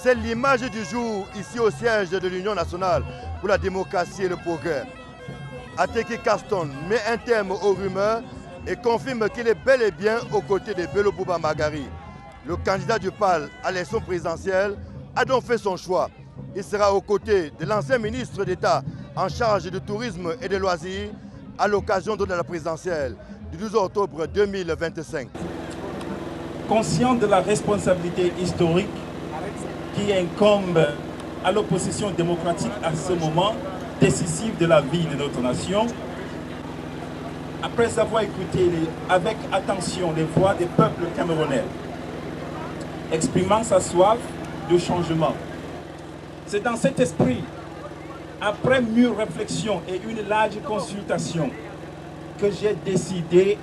C'est l'image du jour ici au siège de l'Union nationale pour la démocratie et le progrès. Ateki Caston met un terme aux rumeurs et confirme qu'il est bel et bien aux côtés de Bello Bouba Magari. Le candidat du PAL à l'élection présidentielle a donc fait son choix. Il sera aux côtés de l'ancien ministre d'État en charge du tourisme et des loisirs à l'occasion de la présidentielle du 12 octobre 2025. Conscient de la responsabilité historique qui incombe à l'opposition démocratique à ce moment décisif de la vie de notre nation, après avoir écouté avec attention les voix des peuples camerounais, exprimant sa soif de changement, c'est dans cet esprit, après mûre réflexion et une large consultation, que j'ai décidé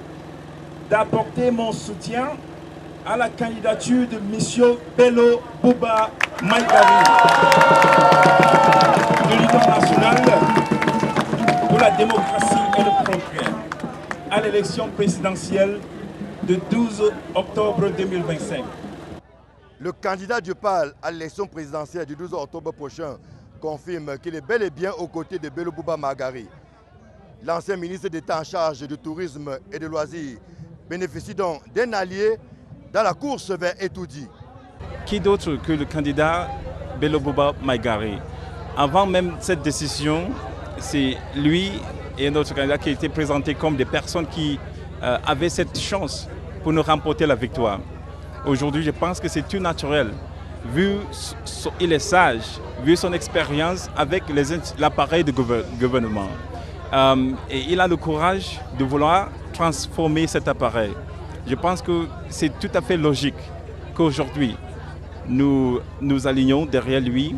d'apporter mon soutien à la candidature de M. Bello Bouba Magari de l'Union nationale pour la démocratie et le progrès à l'élection présidentielle de 12 octobre 2025. Le candidat du PAL à l'élection présidentielle du 12 octobre prochain confirme qu'il est bel et bien aux côtés de Bello Bouba Magari. L'ancien ministre d'État en charge du tourisme et des loisirs bénéficie donc d'un allié dans la course vers Etoudi. Qui d'autre que le candidat Bello Bouba Magari? Avant même cette décision, c'est lui et un autre candidat qui étaient présentés comme des personnes qui avaient cette chance pour nous remporter la victoire. Aujourd'hui, je pense que c'est tout naturel, vu qu'il est sage, vu son expérience avec l'appareil de gouvernement. Et il a le courage de vouloir transformer cet appareil. Je pense que c'est tout à fait logique qu'aujourd'hui, nous nous alignions derrière lui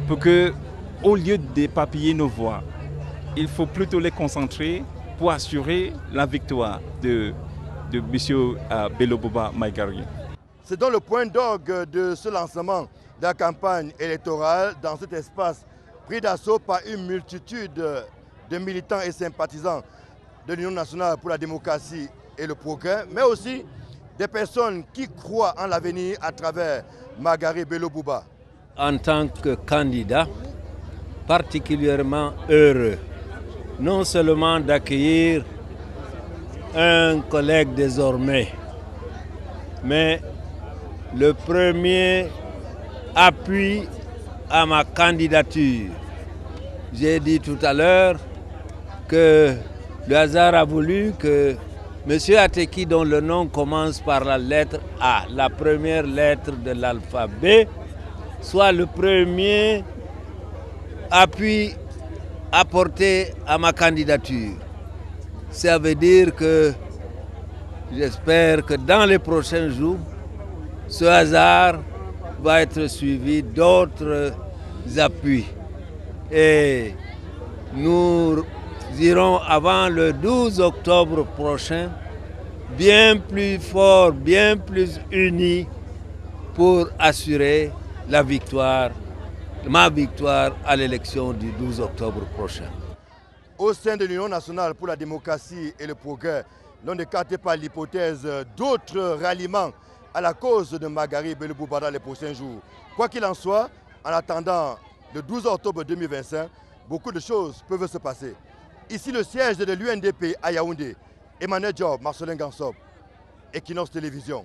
pour que, au lieu d'éparpiller nos voix, il faut plutôt les concentrer pour assurer la victoire de M. Bello Bouba Magari. C'est donc le point d'orgue de ce lancement de la campagne électorale dans cet espace pris d'assaut par une multitude de militants et sympathisants de l'Union nationale pour la démocratie et le progrès, mais aussi des personnes qui croient en l'avenir à travers Magari Bello Bouba. En tant que candidat, particulièrement heureux, non seulement d'accueillir un collègue désormais, mais le premier appui à ma candidature. J'ai dit tout à l'heure que le hasard a voulu que M. Ateki, dont le nom commence par la lettre A, la première lettre de l'alphabet, soit le premier appui apporté à ma candidature. Ça veut dire que j'espère que dans les prochains jours, ce hasard va être suivi d'autres appuis. Et nous irons avant le 12 octobre prochain bien plus forts, bien plus unis pour assurer la victoire, ma victoire à l'élection du 12 octobre prochain. Au sein de l'Union nationale pour la démocratie et le progrès, l'on n'écarte pas l'hypothèse d'autres ralliements à la cause de Magari Bello Bouba dans les prochains jours. Quoi qu'il en soit, en attendant le 12 octobre 2025, beaucoup de choses peuvent se passer. Ici, le siège de l'UNDP à Yaoundé, Emmanuel Job, Marcelin Gansop, Equinox Télévision.